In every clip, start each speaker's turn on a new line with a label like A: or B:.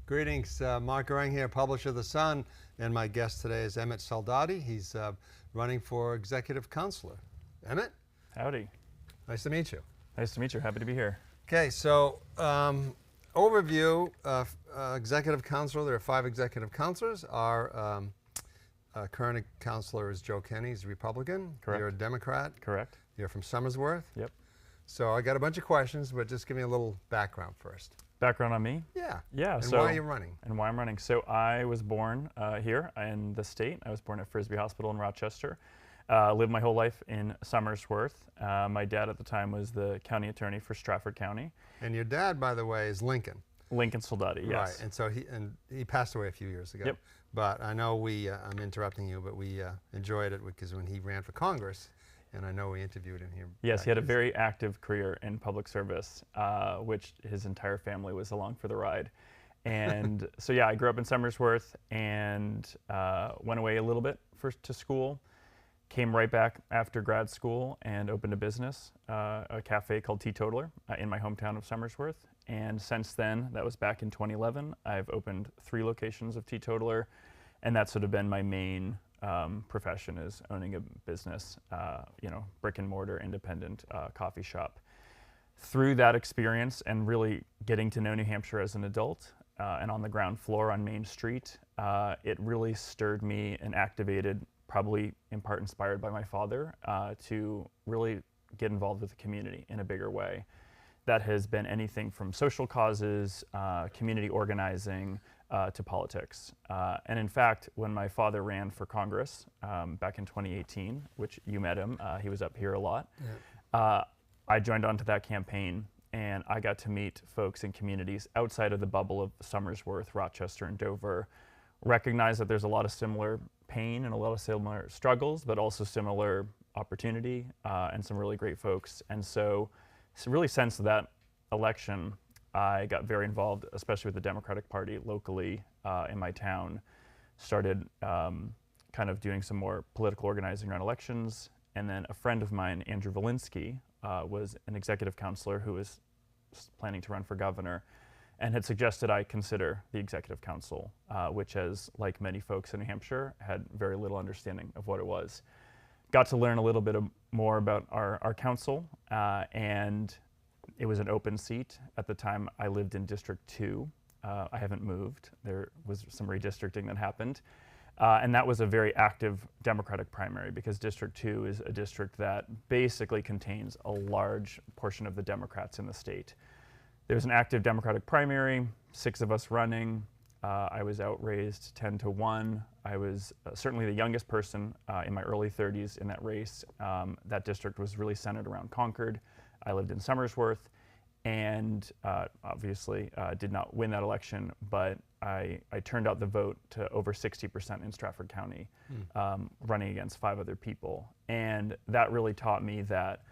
A: Greetings, Mark Goering here, publisher of The Sun, and my guest today is Emmett Soldati. He's running for executive counselor. Emmett?
B: Howdy.
A: Nice to meet you.
B: Nice to meet you. Happy to be here.
A: Okay, so overview of executive counselor. There are 5 executive counselors. Our current counselor is Joe Kenney. He's a Republican.
B: Correct.
A: You're a Democrat.
B: Correct.
A: You're from Somersworth.
B: Yep.
A: So I got a bunch of questions, but just give me a little background first.
B: Background on me?
A: Yeah.
B: Yeah.
A: And
B: so
A: why are you running?
B: And why I'm running. So I was born here in the state. I was born at Frisbee Hospital in Rochester. Lived my whole life in Somersworth. My dad at the time was the county attorney for Stratford County.
A: And your dad, by the way, is Lincoln.
B: Lincoln Soldati, yes.
A: Right, and so he passed away a few years ago.
B: Yep.
A: But I know I'm interrupting you, but we enjoyed it because when he ran for Congress, and I know we interviewed him here.
B: Yes, he had a very active career in public service, which his entire family was along for the ride. And so yeah, I grew up in Somersworth and went away a little bit first to school. Came right back after grad school and opened a business, a cafe called Teetotaler in my hometown of Somersworth. And since then, that was back in 2011, I've opened 3 locations of Teetotaler, and that's sort of been my main profession, is owning a business, brick and mortar independent coffee shop. Through that experience and really getting to know New Hampshire as an adult and on the ground floor on Main Street, it really stirred me and activated, probably in part inspired by my father, to really get involved with the community in a bigger way. That has been anything from social causes, community organizing, to politics. And in fact, when my father ran for Congress back in 2018, which you met him, he was up here a lot, yeah. I joined onto that campaign, and I got to meet folks in communities outside of the bubble of Somersworth, Rochester, and Dover, recognize that there's a lot of similar pain and a lot of similar struggles, but also similar opportunity and some really great folks. And so really since that election, I got very involved, especially with the Democratic Party locally in my town. Started kind of doing some more political organizing around elections. And then a friend of mine, Andrew Valinsky, was an executive counselor who was planning to run for governor and had suggested I consider the executive council, which, as like many folks in New Hampshire, had very little understanding of what it was. Got to learn a little bit more about our council, and it was an open seat. At the time, I lived in District 2. I haven't moved. There was some redistricting that happened. And that was a very active Democratic primary, because District 2 is a district that basically contains a large portion of the Democrats in the state. There was an active Democratic primary, 6 of us running. I was outraised 10-1. I was certainly the youngest person in my early 30s in that race. That district was really centered around Concord. I lived in Somersworth, and obviously did not win that election, but I turned out the vote to over 60% in Stratford County, running against 5 other people. And that really taught me that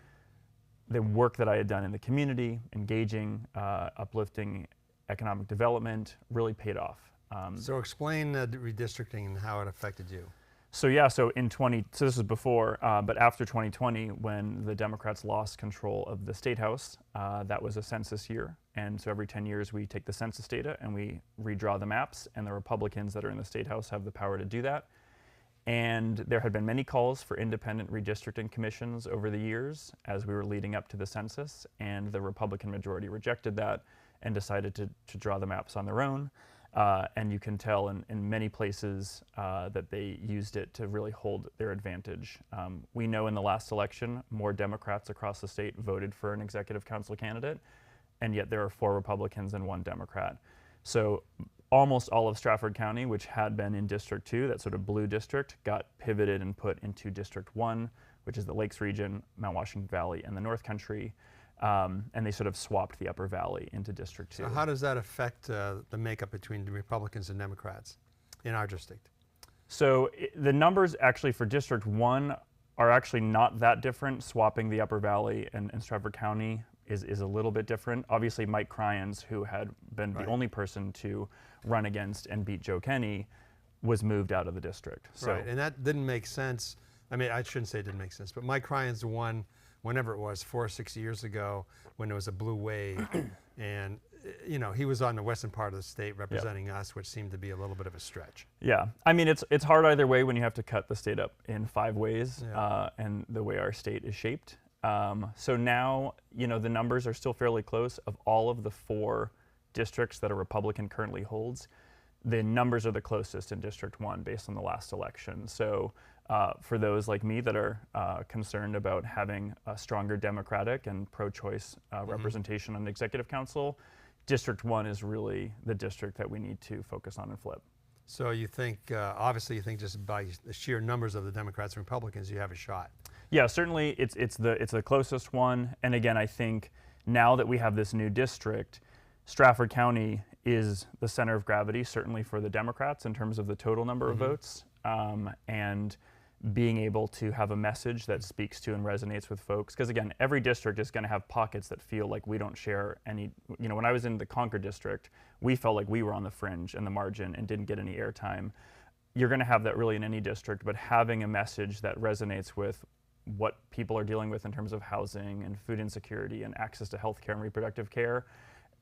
B: the work that I had done in the community, engaging, uplifting economic development, really paid off.
A: So explain the redistricting and how it affected you.
B: So yeah, so this was before, but after 2020, when the Democrats lost control of the State House, that was a census year. And so every 10 years we take the census data and we redraw the maps, and the Republicans that are in the State House have the power to do that. And there had been many calls for independent redistricting commissions over the years as we were leading up to the census, and the Republican majority rejected that and decided to draw the maps on their own. And you can tell in many places that they used it to really hold their advantage. We know in the last election, more Democrats across the state voted for an executive council candidate, and yet there are 4 Republicans and 1 Democrat. So almost all of Stratford County, which had been in District 2, that sort of blue district, got pivoted and put into District 1, which is the Lakes region, Mount Washington Valley, and the North Country. And they sort of swapped the Upper Valley into District 2.
A: So how does that affect the makeup between the Republicans and Democrats in our district?
B: So the numbers actually for District 1 are actually not that different. Swapping the Upper Valley and Stratford County is a little bit different. Obviously, Mike Cryans, who had been the only person to run against and beat Joe Kenney, was moved out of the district. So,
A: right, and that didn't make sense. I mean, I shouldn't say it didn't make sense, but Mike Cryans won whenever it was, 4 or 6 years ago, when there was a blue wave, and you know, he was on the western part of the state representing us, which seemed to be a little bit of a stretch.
B: Yeah, I mean, it's hard either way when you have to cut the state up in 5 ways,
A: Yeah.
B: and the way our state is shaped. So now, you know, the numbers are still fairly close. Of all of the 4 districts that a Republican currently holds, the numbers are the closest in District 1 based on the last election. So for those like me that are concerned about having a stronger Democratic and pro-choice representation on the Executive Council, District 1 is really the district that we need to focus on and flip.
A: So you think, obviously, you think just by the sheer numbers of the Democrats and Republicans, you have a shot.
B: Yeah, certainly it's the closest one. And again, I think now that we have this new district, Stratford County is the center of gravity, certainly for the Democrats in terms of the total number of votes, and being able to have a message that speaks to and resonates with folks. Because again, every district is going to have pockets that feel like we don't share any. You know, when I was in the Concord district, we felt like we were on the fringe and the margin and didn't get any airtime. You're going to have that really in any district, but having a message that resonates with what people are dealing with in terms of housing and food insecurity and access to health care and reproductive care,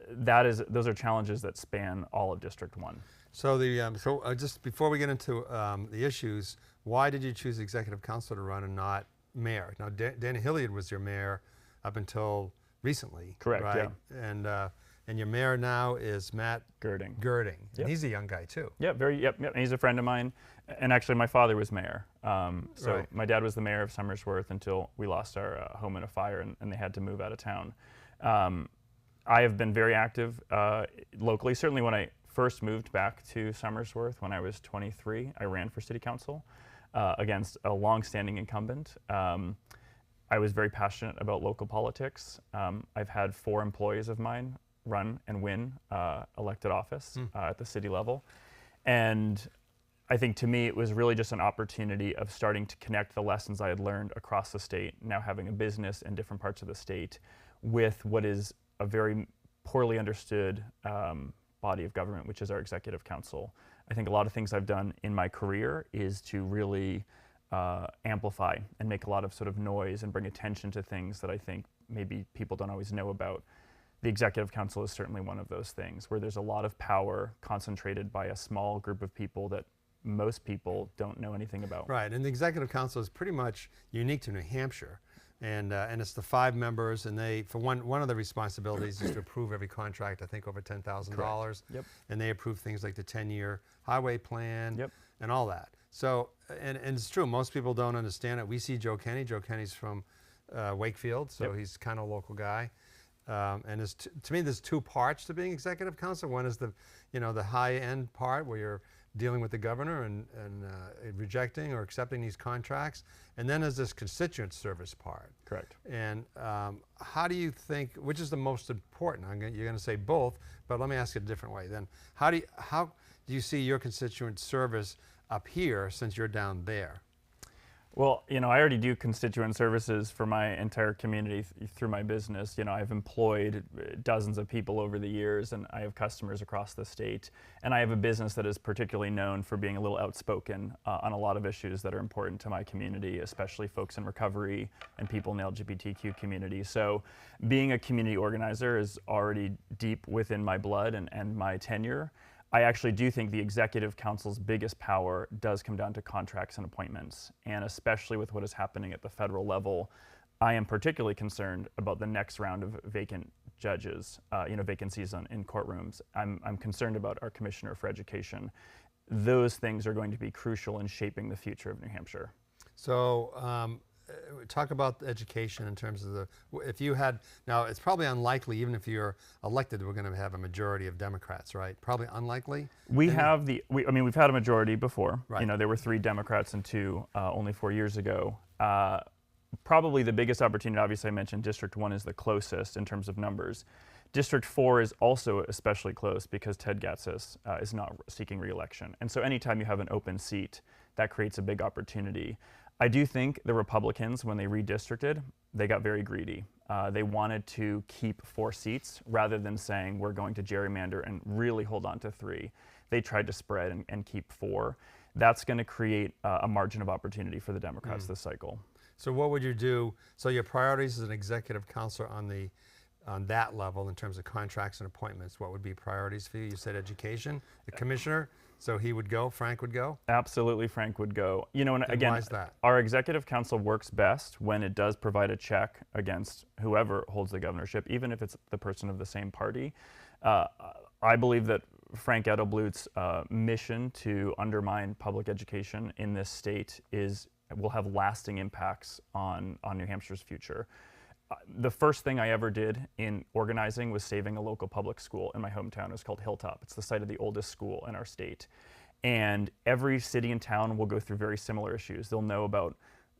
B: those are challenges that span all of District 1.
A: So just before we get into the issues, why did you choose executive council to run and not mayor? Now, Danny Hilliard was your mayor up until recently.
B: Correct,
A: right?
B: yeah.
A: And your mayor now is Matt
B: Girding.
A: Girding.
B: Yep.
A: And he's a young guy too.
B: Yep, yep. And he's a friend of mine. And actually, my father was mayor. So
A: Right.
B: my dad was the mayor of Somersworth until we lost our home in a fire and they had to move out of town. I have been very active locally. Certainly when I first moved back to Somersworth when I was 23, I ran for city council against a long-standing incumbent. I was very passionate about local politics. I've had 4 employees of mine run and win elected office at the city level. And I think to me it was really just an opportunity of starting to connect the lessons I had learned across the state, now having a business in different parts of the state, with what is a very poorly understood body of government, which is our executive council. I think a lot of things I've done in my career is to really amplify and make a lot of sort of noise and bring attention to things that I think maybe people don't always know about. The executive council is certainly one of those things where there's a lot of power concentrated by a small group of people that most people don't know anything about.
A: Right, and the executive council is pretty much unique to New Hampshire. And it's the 5 members, and they, for one of the responsibilities is to approve every contract, I think over $10,000.
B: Yep.
A: And they approve things like the 10-year highway plan
B: Yep.
A: and all that. So, and it's true, most people don't understand it. We see Joe Kenny. Joe Kenny's from Wakefield, so
B: Yep.
A: he's kind of a local guy. And to me, there's 2 parts to being executive council. One is the high-end part where you're dealing with the governor and rejecting or accepting these contracts. And then there's this constituent service part.
B: Correct.
A: And how do you think, which is the most important? You're going to say both, but let me ask it a different way. Then how do you see your constituent service up here since you're down there?
B: Well, I already do constituent services for my entire community through my business. I've employed dozens of people over the years, and I have customers across the state. And I have a business that is particularly known for being a little outspoken on a lot of issues that are important to my community, especially folks in recovery and people in the LGBTQ community. So being a community organizer is already deep within my blood and my tenure. I actually do think the executive council's biggest power does come down to contracts and appointments. And especially with what is happening at the federal level, I am particularly concerned about the next round of vacant judges, vacancies in courtrooms. I'm concerned about our commissioner for education. Those things are going to be crucial in shaping the future of New Hampshire.
A: So talk about education in terms of if you had, now it's probably unlikely, even if you're elected, we're going to have a majority of Democrats, right? Probably unlikely.
B: We've had a majority before.
A: Right.
B: There were 3 Democrats and 2 only 4 years ago. Probably the biggest opportunity, obviously I mentioned District 1 is the closest in terms of numbers. District 4 is also especially close because Ted Gatsas is not seeking re-election. And so anytime you have an open seat, that creates a big opportunity. I do think the Republicans, when they redistricted, they got very greedy. They wanted to keep 4 seats rather than saying we're going to gerrymander and really hold on to 3. They tried to spread and keep 4. That's going to create a margin of opportunity for the Democrats this cycle.
A: So what would you do? So your priorities as an executive counselor on the on that level in terms of contracts and appointments, what would be priorities for you? You said education, the commissioner, so he would go, Frank would go?
B: Absolutely, Frank would go. You know, and again,
A: why is that?
B: Our executive council works best when it does provide a check against whoever holds the governorship, even if it's the person of the same party. I believe that Frank Edelblute's mission to undermine public education in this state will have lasting impacts on New Hampshire's future. The first thing I ever did in organizing was saving a local public school in my hometown. It was called Hilltop. It's the site of the oldest school in our state. And every city and town will go through very similar issues. They'll know about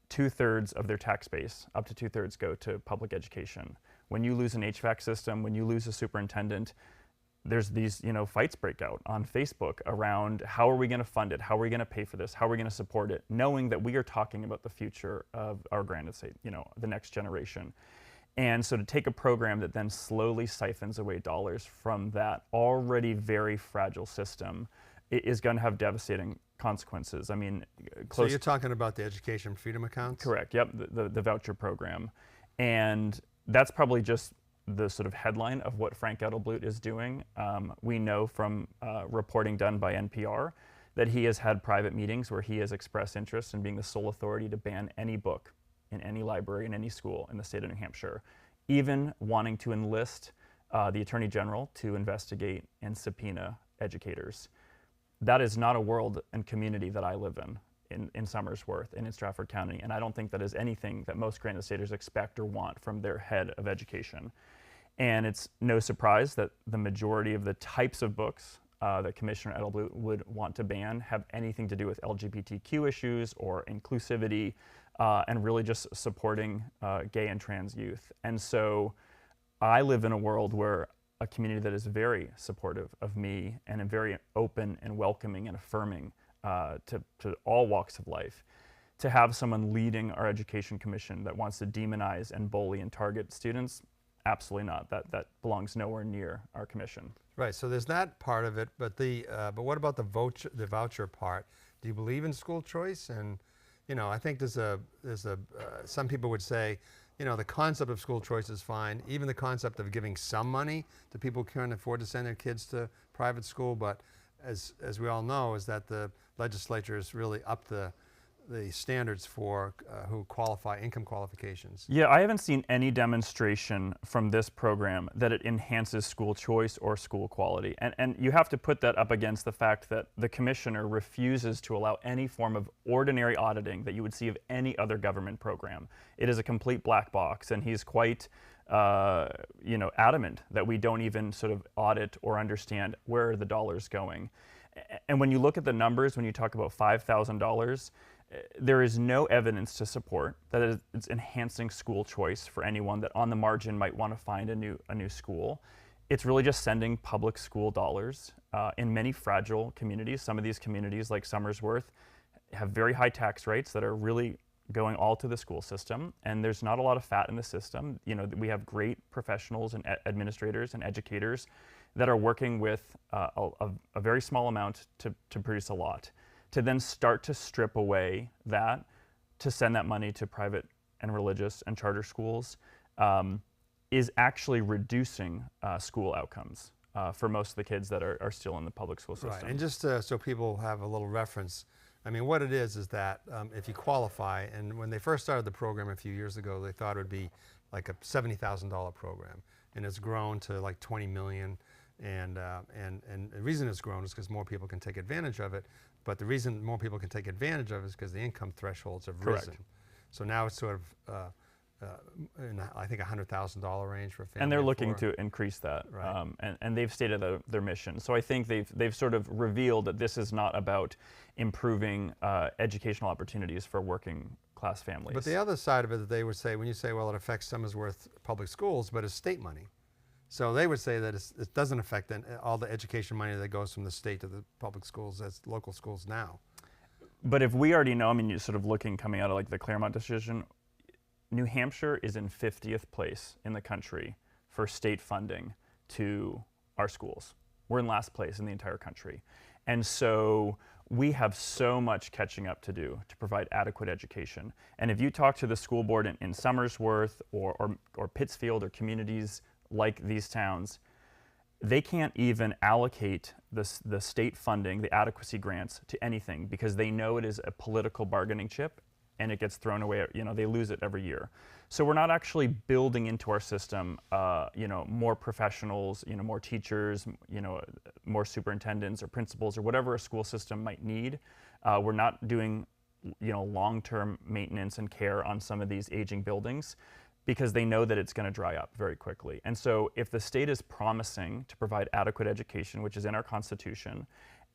B: 2/3 of their tax base, up to 2/3 go to public education. When you lose an HVAC system, when you lose a superintendent, there's these fights break out on Facebook around how are we going to fund it, how are we going to pay for this, how are we going to support it, knowing that we are talking about the future of our grand estate, the next generation. And so to take a program that then slowly siphons away dollars from that already very fragile system is going to have devastating consequences. I mean,
A: so you're talking about the education freedom accounts?
B: Correct. Yep, the voucher program, and that's probably just the sort of headline of what Frank Edelblute is doing. We know from reporting done by NPR that he has had private meetings where he has expressed interest in being the sole authority to ban any book in any library in any school in the state of New Hampshire, even wanting to enlist the Attorney General to investigate and subpoena educators. That is not a world and community that I live in Somersworth and in Stratford County, and I don't think that is anything that most Grand Estaters expect or want from their head of education. And it's no surprise that the majority of the types of books that Commissioner Edelblute would want to ban have anything to do with LGBTQ issues or inclusivity, and really just supporting gay and trans youth. And so I live in a world where a community that is very supportive of me and very open and welcoming and affirming to all walks of life. To have someone leading our education commission that wants to demonize and bully and target students, absolutely not. That belongs nowhere near our commission.
A: Right. So there's that part of it, but but what about the voucher part? Do you believe in school choice? And I think some people would say, the concept of school choice is fine. Even the concept of giving some money to people who can't afford to send their kids to private school, but as we all know, is that the legislature has really upped the standards for who qualify, income qualifications.
B: Yeah, I haven't seen any demonstration from this program that it enhances school choice or school quality. And you have to put that up against the fact that the commissioner refuses to allow any form of ordinary auditing that you would see of any other government program. It is a complete black box, and he's quite adamant that we don't even sort of audit or understand where are the dollars going. And when you look at the numbers, when you talk about $5,000, there is no evidence to support that it's enhancing school choice for anyone that on the margin might want to find a new school. It's really just sending public school dollars in many fragile communities. Some of these communities, like Somersworth, have very high tax rates that are really going all to the school system, and there's not a lot of fat in the system. We have great professionals and administrators and educators that are working with a very small amount to produce a lot. To then start to strip away that, to send that money to private and religious and charter schools, is actually reducing school outcomes for most of the kids that are still in the public school system.
A: Right, and just so people have a little reference, I mean, what it is that if you qualify, and when they first started the program a few years ago, they thought it would be like a $70,000 program, and it's grown to like 20 million. And the reason it's grown is because more people can take advantage of it. But the reason more people can take advantage of it is because the income thresholds have risen.
B: Correct.
A: So now it's sort of, in I think, $100,000 range for a family.
B: And they're looking to increase that.
A: Right.
B: And they've stated their mission. So I think they've sort of revealed that this is not about improving educational opportunities for working class families.
A: But the other side of it that they would say, when you say, well, it affects Somersworth public schools, but it's state money. So they would say that it doesn't affect all the education money that goes from the state to the public schools as local schools now.
B: But if we already know, I mean, you're sort of looking coming out of like the Claremont decision, New Hampshire is in 50th place in the country for state funding to our schools. We're in last place in the entire country. And so we have so much catching up to do to provide adequate education. And if you talk to the school board in Somersworth or Pittsfield or communities like these towns, they can't even allocate the state funding, the adequacy grants, to anything because they know it is a political bargaining chip and it gets thrown away. They lose it every year. So we're not actually building into our system, more professionals, more teachers, more superintendents or principals or whatever a school system might need. We're not doing, long-term maintenance and care on some of these aging buildings, because they know that it's going to dry up very quickly. And so if the state is promising to provide adequate education, which is in our Constitution,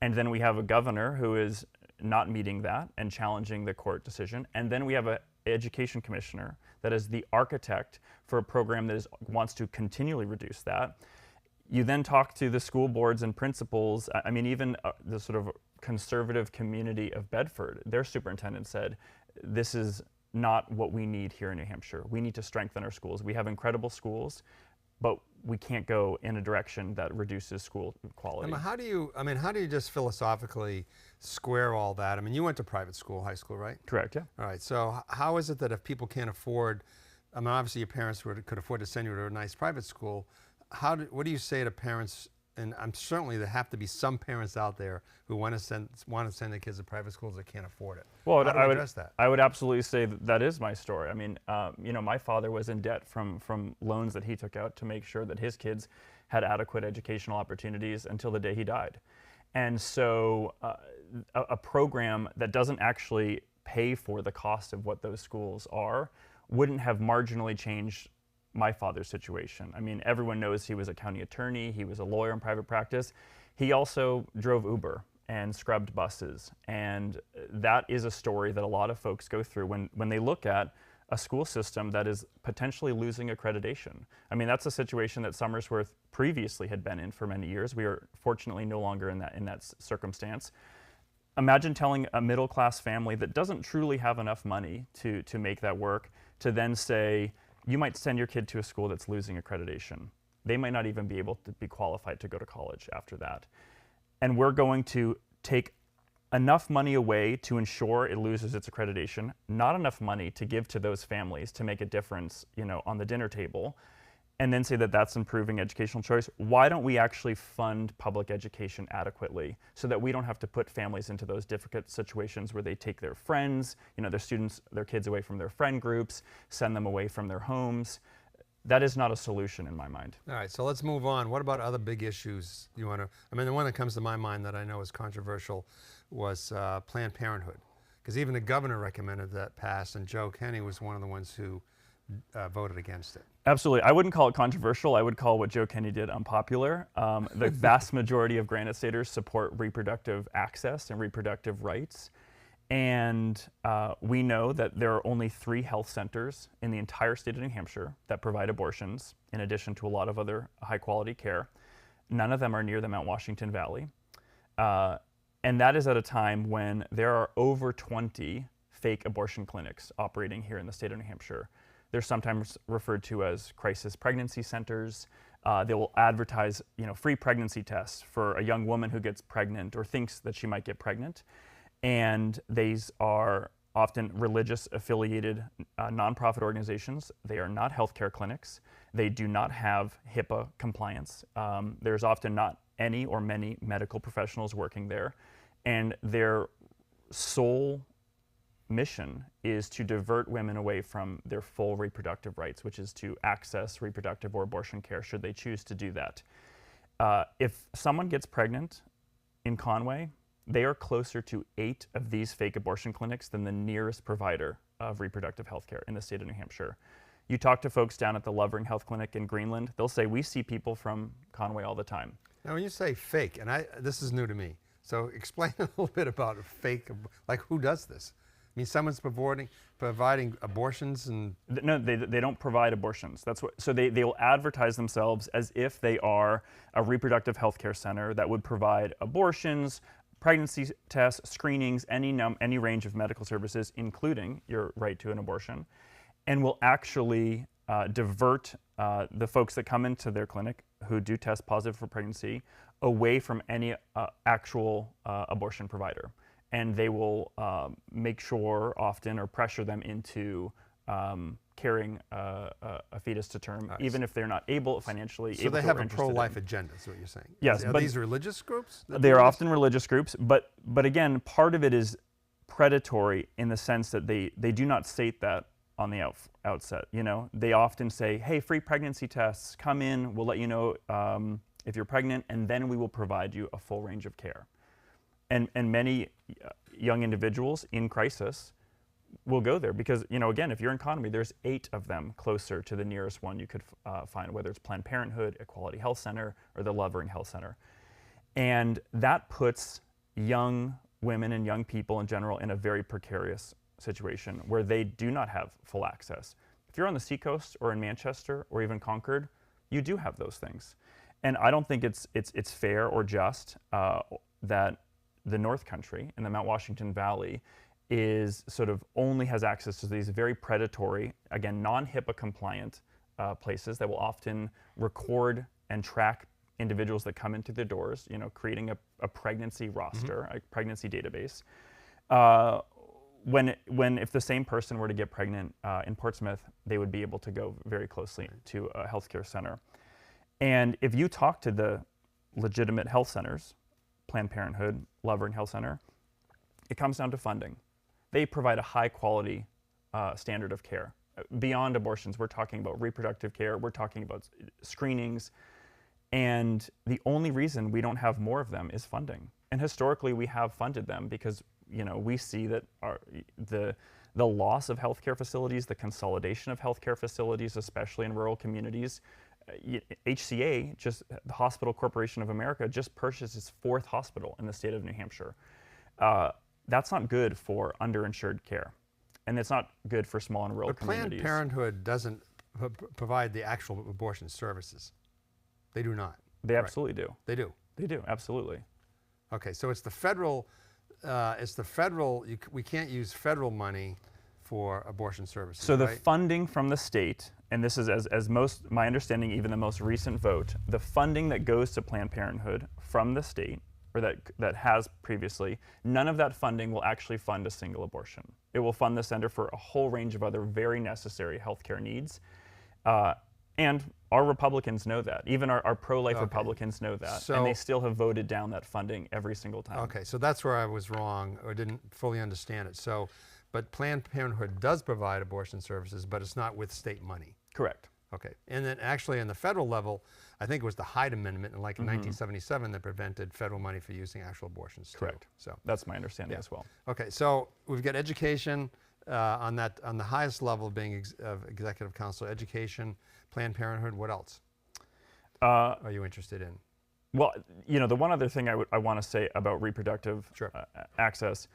B: and then we have a governor who is not meeting that and challenging the court decision, and then we have an education commissioner that is the architect for a program that wants to continually reduce that, you then talk to the school boards and principals. I mean, even the sort of conservative community of Bedford, their superintendent said, this is not what we need here in New Hampshire. We need to strengthen our schools. We have incredible schools, but we can't go in a direction that reduces school quality.
A: How do you just philosophically square all that? I mean, you went to private school, high school, right?
B: Correct, yeah.
A: All right, so how is it that if people can't afford, I mean, obviously your parents could afford to send you to a nice private school, what do you say to parents? And I'm certainly there have to be some parents out there who want to send their kids to private schools that can't afford it.
B: Well,
A: how do we address that?
B: I would absolutely say that is my story. I mean, my father was in debt from loans that he took out to make sure that his kids had adequate educational opportunities until the day he died. And so a program that doesn't actually pay for the cost of what those schools are wouldn't have marginally changed my father's situation. I mean, everyone knows he was a county attorney, he was a lawyer in private practice. He also drove Uber and scrubbed buses. And that is a story that a lot of folks go through when they look at a school system that is potentially losing accreditation. I mean, that's a situation that Somersworth previously had been in for many years. We are fortunately no longer in that circumstance. Imagine telling a middle-class family that doesn't truly have enough money to make that work to then say, you might send your kid to a school that's losing accreditation. They might not even be able to be qualified to go to college after that. And we're going to take enough money away to ensure it loses its accreditation, not enough money to give to those families to make a difference, on the dinner table, and then say that that's improving educational choice. Why don't we actually fund public education adequately so that we don't have to put families into those difficult situations where they take their friends, their kids away from their friend groups, send them away from their homes? That is not a solution in my mind.
A: All right, so let's move on. What about other big issues the one that comes to my mind that I know is controversial was Planned Parenthood, because even the governor recommended that pass, and Joe Kenney was one of the ones who voted against it.
B: Absolutely. I wouldn't call it controversial. I would call what Joe Kenney did unpopular. The vast majority of Granite Staters support reproductive access and reproductive rights. And we know that there are only 3 health centers in the entire state of New Hampshire that provide abortions, in addition to a lot of other high-quality care. None of them are near the Mount Washington Valley. And that is at a time when there are over 20 fake abortion clinics operating here in the state of New Hampshire. They're sometimes referred to as crisis pregnancy centers. They will advertise, free pregnancy tests for a young woman who gets pregnant or thinks that she might get pregnant. And these are often religious affiliated nonprofit organizations. They are not healthcare clinics. They do not have HIPAA compliance. There's often not any or many medical professionals working there. And their sole mission is to divert women away from their full reproductive rights, which is to access reproductive or abortion care should they choose to do that. If someone gets pregnant in Conway, they are closer to 8 of these fake abortion clinics than the nearest provider of reproductive health care in the state of New Hampshire. You talk to folks down at the Lovering Health Clinic in Greenland, they'll say, we see people from Conway all the time.
A: Now, when you say fake, and this is new to me, so explain a little bit about a fake, like who does this? I mean, someone's providing abortions and...
B: No, they don't provide abortions. So they will advertise themselves as if they are a reproductive health care center that would provide abortions, pregnancy tests, screenings, any range of medical services, including your right to an abortion, and will actually divert the folks that come into their clinic who do test positive for pregnancy away from any actual abortion provider. And they will make sure often or pressure them into carrying a fetus to term, even if they're not able financially.
A: So they have a pro-life agenda, is what you're saying?
B: Yes.
A: Are these religious groups?
B: They are often religious groups, but again, part of it is predatory in the sense that they do not state that on the outset. You know, they often say, hey, free pregnancy tests, come in, we'll let you know if you're pregnant, and then we will provide you a full range of care. And many young individuals in crisis will go there because, you know, again, if you're in Conway, there's 8 of them closer to the nearest one you could find, whether it's Planned Parenthood, Equality Health Center, or the Lovering Health Center. And that puts young women and young people in general in a very precarious situation where they do not have full access. If you're on the seacoast or in Manchester or even Concord, you do have those things. And I don't think it's fair or just that the North Country and the Mount Washington Valley is sort of only has access to these very predatory, again, non-HIPAA compliant places that will often record and track individuals that come into their doors, you know, creating a pregnancy roster, a pregnancy database. If the same person were to get pregnant in Portsmouth, they would be able to go very closely to a healthcare center. And if you talk to the legitimate health centers, Planned Parenthood, Lovering Health Center, it comes down to funding. They provide a high quality standard of care. Beyond abortions, we're talking about reproductive care, we're talking about screenings, and the only reason we don't have more of them is funding. And historically, we have funded them because, you know, we see that the loss of healthcare facilities, the consolidation of healthcare facilities, especially in rural communities. HCA, just the Hospital Corporation of America, just purchased its 4th hospital in the state of New Hampshire. That's not good for underinsured care, and it's not good for small and rural communities.
A: But Planned Parenthood doesn't provide the actual abortion services. They do not.
B: They absolutely do.
A: They do.
B: They do, absolutely.
A: Okay, so it's the federal. We can't use federal money for abortion services.
B: So the
A: right?
B: funding from the state, and this is as my understanding, even the most recent vote, the funding that goes to Planned Parenthood from the state, or that has previously, none of that funding will actually fund a single abortion. It will fund the center for a whole range of other very necessary healthcare needs. And our Republicans know that. Even our pro-life Republicans know that. And they still have voted down that funding every single time.
A: Okay, so that's where I was wrong or didn't fully understand it. But Planned Parenthood does provide abortion services, but it's not with state money.
B: Correct.
A: Okay, and then actually on the federal level, I think it was the Hyde Amendment in 1977 that prevented federal money for using actual abortions.
B: Correct. So that's my understanding as well.
A: Okay, so we've got education on the highest level of being executive council, education, Planned Parenthood. What else are you interested in?
B: Well, you know, the one other thing I want to say about reproductive access,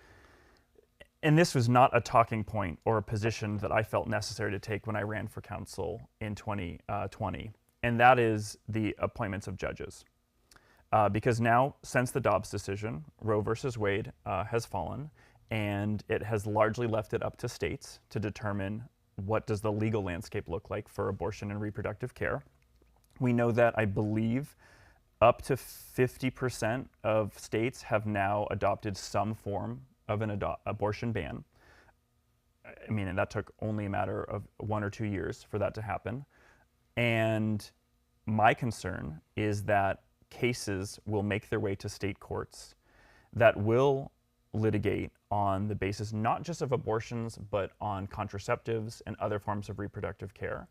B: and this was not a talking point or a position that I felt necessary to take when I ran for council in 2020, and that is the appointments of judges. Because now, since the Dobbs decision, Roe versus Wade has fallen, and it has largely left it up to states to determine what does the legal landscape look like for abortion and reproductive care. We know that, I believe, up to 50% of states have now adopted some form of an abortion ban. I mean, and that took only a matter of 1 or 2 years for that to happen. And my concern is that cases will make their way to state courts that will litigate on the basis not just of abortions, but on contraceptives and other forms of reproductive care.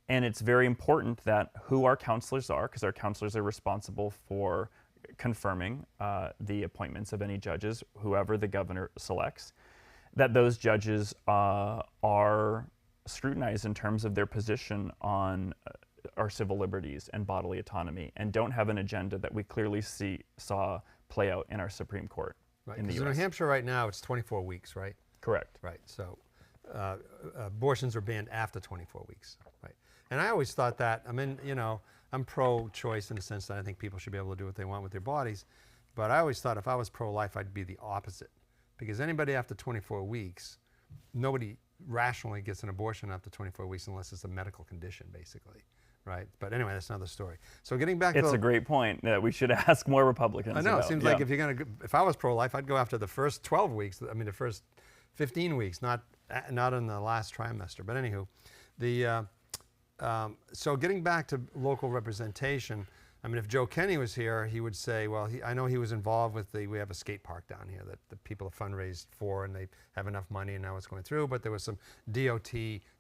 B: And it's very important that who our counselors are, because our counselors are responsible for confirming the appointments of any judges, whoever the governor selects, that those judges are scrutinized in terms of their position on our civil liberties and bodily autonomy, and don't have an agenda that we clearly saw play out in our Supreme Court.
A: Right,
B: in the
A: because in New Hampshire right now it's 24 weeks, right?
B: Correct.
A: Right, so abortions are banned after 24 weeks, right? And I always thought that, I mean, you know, I'm pro-choice in the sense that I think people should be able to do what they want with their bodies, but I always thought if I was pro-life, I'd be the opposite. Because anybody after 24 weeks, nobody rationally gets an abortion after 24 weeks unless it's a medical condition, basically. Right, but anyway, that's another story. So getting back to
B: a great point that we should ask more Republicans.
A: I know,
B: about.
A: It seems like if I was pro-life, I'd go after the first 12 weeks, I mean the first 15 weeks, not in the last trimester. But anywho, The so getting back to local representation, I mean, if Joe Kenny was here, he would say, well, I know he was involved with we have a skate park down here that the people have fundraised for, and they have enough money, and now it's going through, but there was some DOT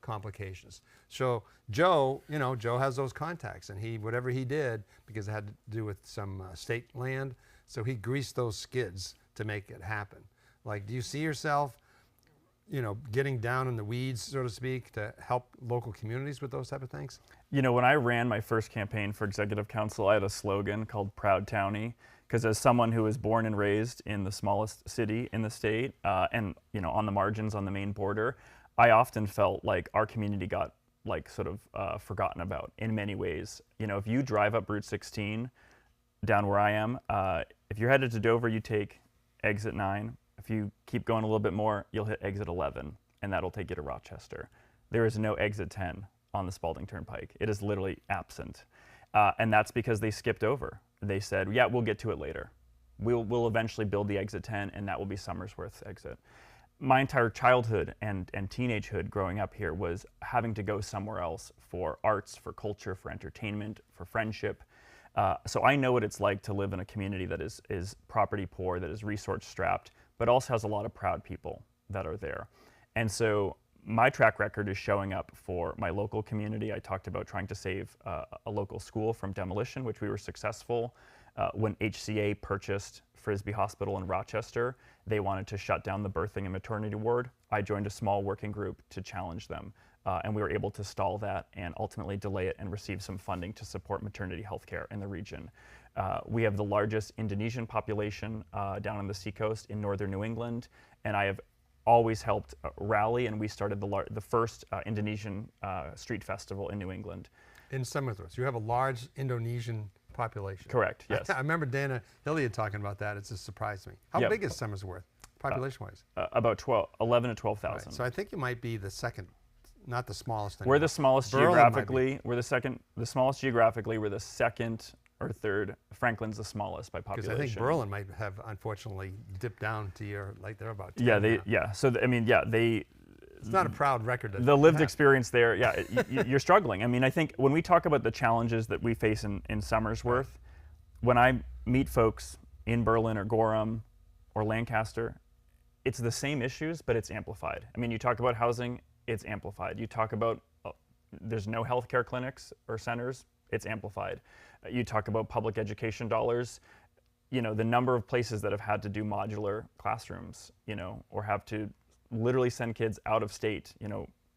A: complications. So Joe, Joe has those contacts, and whatever he did, because it had to do with some state land, so he greased those skids to make it happen. Like, do you see yourself, getting down in the weeds, so to speak, to help local communities with those type of things?
B: When I ran my first campaign for executive council, I had a slogan called Proud Townie, because as someone who was born and raised in the smallest city in the state, and on the margins on the main border, I often felt like our community got sort of forgotten about in many ways. If you drive up Route 16 down where I am, if you're headed to Dover, you take exit 9. If you keep going a little bit more, you'll hit exit 11, and that'll take you to Rochester. There is no exit 10 on the Spalding Turnpike. It is literally absent. And that's because they skipped over. They said, yeah, we'll get to it later. We'll eventually build the exit 10, and that will be Somersworth's exit. My entire childhood and teenagehood growing up here was having to go somewhere else for arts, for culture, for entertainment, for friendship. So I know what it's like to live in a community that is property poor, that is resource strapped, but also has a lot of proud people that are there. And so my track record is showing up for my local community. I talked about trying to save a local school from demolition, which we were successful. When HCA purchased Frisbee Hospital in Rochester, they wanted to shut down the birthing and maternity ward. I joined a small working group to challenge them. And we were able to stall that and ultimately delay it and receive some funding to support maternity health care in the region. We have the largest Indonesian population down on the seacoast in northern New England, and I have always helped rally, and we started the first Indonesian street festival in New England.
A: In Somersworth, you have a large Indonesian population.
B: Correct, yes.
A: I remember Dana Hilliard talking about that. It just surprised me. How big is Somersworth, population-wise?
B: About 11 to 12,000.
A: Right. So I think you might be the second, not the smallest anymore.
B: We're the smallest
A: Berlin
B: geographically. We're the smallest geographically. We're the second or third. Franklin's the smallest by population.
A: Because I think Berlin might have unfortunately dipped down to they're about 10
B: yeah,
A: now.
B: So
A: it's not a proud record.
B: The lived experience there, you're struggling. I mean, I think when we talk about the challenges that we face in Somersworth, when I meet folks in Berlin or Gorham or Lancaster, it's the same issues, but it's amplified. I mean, you talk about housing, it's amplified. You talk about there's no healthcare clinics or centers, it's amplified. You talk about public education dollars, the number of places that have had to do modular classrooms, or have to literally send kids out of state,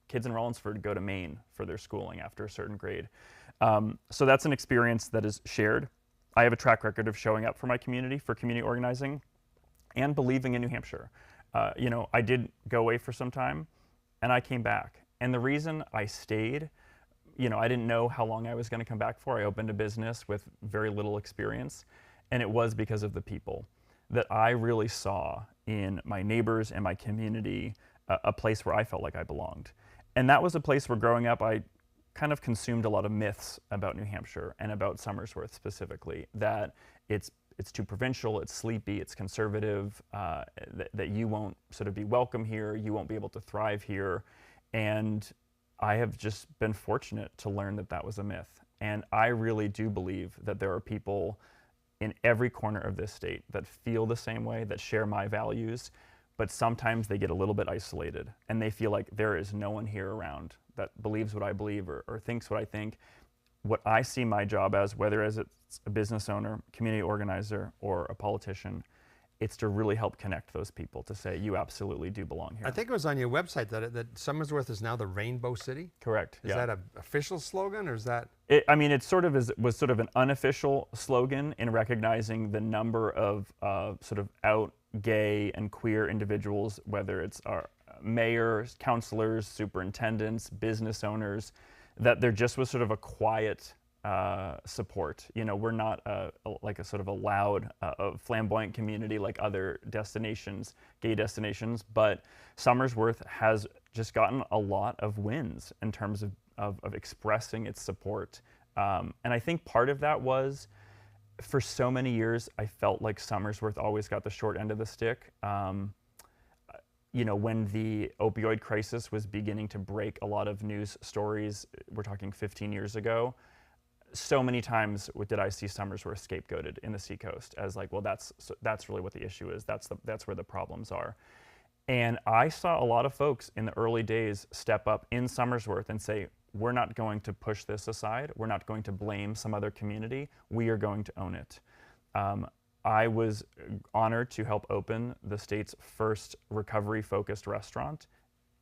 B: kids in Rollinsford go to Maine for their schooling after a certain grade. So that's an experience that is shared. I have a track record of showing up for my community, for community organizing, and believing in New Hampshire. I did go away for some time, and I came back. And the reason I stayed, I didn't know how long I was going to come back for. I opened a business with very little experience, and it was because of the people that I really saw in my neighbors and my community, a place where I felt like I belonged. And that was a place where growing up, I kind of consumed a lot of myths about New Hampshire and about Somersworth specifically, that it's too provincial, it's sleepy, it's conservative, that you won't sort of be welcome here, you won't be able to thrive here. And I have just been fortunate to learn that that was a myth. And I really do believe that there are people in every corner of this state that feel the same way, that share my values, but sometimes they get a little bit isolated and they feel like there is no one here around that believes what I believe or thinks what I think. What I see my job as, whether as it's a business owner, community organizer, or a politician, it's to really help connect those people to say, you absolutely do belong here.
A: I think it was on your website that Somersworth is now the Rainbow City.
B: Correct.
A: Is that an official slogan, or is that?
B: It was sort of an unofficial slogan in recognizing the number of sort of out gay and queer individuals, whether it's our mayors, councilors, superintendents, business owners, that there just was sort of a quiet support. We're not like a sort of a loud, flamboyant community like other destinations, gay destinations, but Somersworth has just gotten a lot of wins in terms of expressing its support. And I think part of that was, for so many years, I felt like Somersworth always got the short end of the stick. when the opioid crisis was beginning to break a lot of news stories, we're talking 15 years ago, so many times did I see Somersworth scapegoated in the Seacoast as like, well, that's really what the issue is. That's where the problems are. And I saw a lot of folks in the early days step up in Somersworth and say, we're not going to push this aside. We're not going to blame some other community. We are going to own it. I was honored to help open the state's first recovery-focused restaurant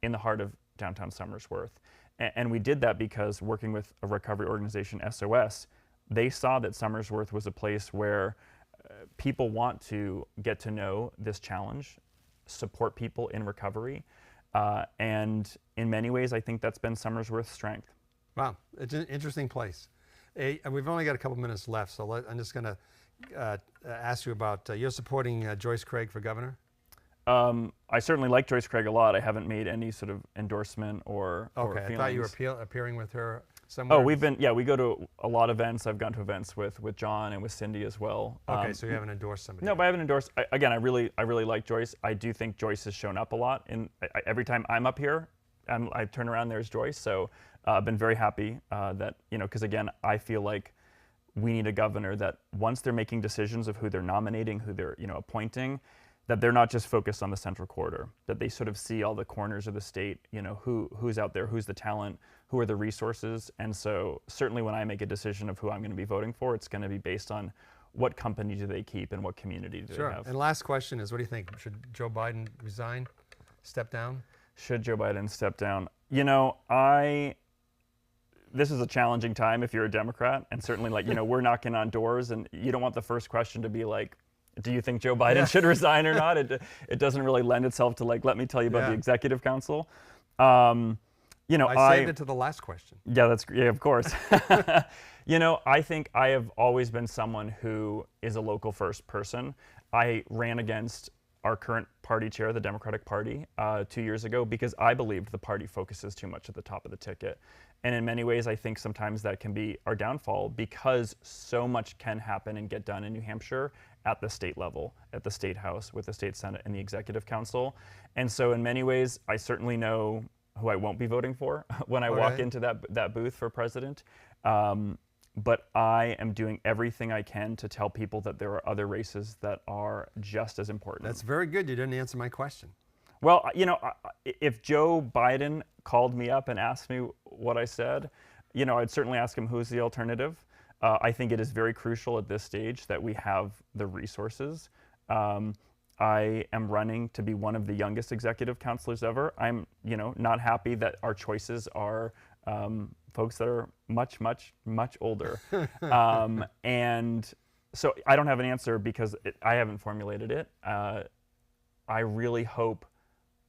B: in the heart of downtown Somersworth. And we did that because working with a recovery organization, SOS, they saw that Somersworth was a place where people want to get to know this challenge, support people in recovery, and in many ways, I think that's been Somersworth's strength.
A: Wow, it's an interesting place. We've only got a couple minutes left, so I'm just going to ask you about, you're supporting Joyce Craig for governor?
B: I certainly like Joyce Craig a lot. I haven't made any sort of endorsement or
A: Okay,
B: feelings.
A: I thought you were appearing with her somewhere.
B: Oh, we go to a lot of events. I've gone to events with John and with Cindy as well.
A: Okay, so you haven't endorsed somebody.
B: No, but I haven't endorsed. Again, I really like Joyce. I do think Joyce has shown up a lot. Every time I'm up here, I turn around, there's Joyce. So I've been very happy that, because again, I feel like we need a governor that once they're making decisions of who they're nominating, who they're appointing, that they're not just focused on the central corridor, that they sort of see all the corners of the state, who's out there, who's the talent, who are the resources. And so certainly when I make a decision of who I'm going to be voting for, it's going to be based on what company do they keep and what community do they have.
A: And last question is, what do you think? Should Joe Biden resign, step down?
B: Should Joe Biden step down? This is a challenging time if you're a Democrat, and certainly we're knocking on doors, and you don't want the first question to be like, do you think Joe Biden should resign or not? It doesn't really lend itself to let me tell you about the executive council. I
A: saved it to the last question.
B: Yeah, of course. I think I have always been someone who is a local first person. I ran against our current party chair, the Democratic Party, 2 years ago because I believed the party focuses too much at the top of the ticket. And in many ways, I think sometimes that can be our downfall because so much can happen and get done in New Hampshire at the state level, at the state house, with the state senate and the executive council. And so in many ways, I certainly know who I won't be voting for when I walk into that booth for president. But I am doing everything I can to tell people that there are other races that are just as important.
A: That's very good. You didn't answer my question.
B: Well, if Joe Biden called me up and asked me what I said, I'd certainly ask him who's the alternative. I think it is very crucial at this stage that we have the resources. I am running to be one of the youngest executive counselors ever. I'm, not happy that our choices are folks that are much, much, much older. And so I don't have an answer because I haven't formulated it. I really hope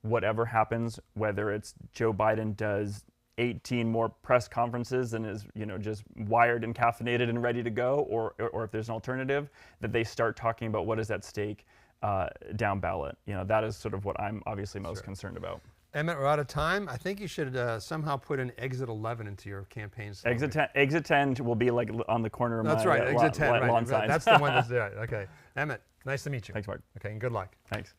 B: whatever happens, whether it's Joe Biden does 18 more press conferences and is, just wired and caffeinated and ready to go, or if there's an alternative, that they start talking about what is at stake down ballot. That is sort of what I'm obviously most concerned about.
A: Emmett, we're out of time. I think you should somehow put an Exit 11 into your campaign slogan.
B: Exit 10 will be on the corner of
A: that's
B: my
A: right, Exit 10,
B: lawn sign.
A: That's the one that's there. Okay. Emmett, nice to meet you.
B: Thanks, Mark.
A: Okay, and good luck.
B: Thanks.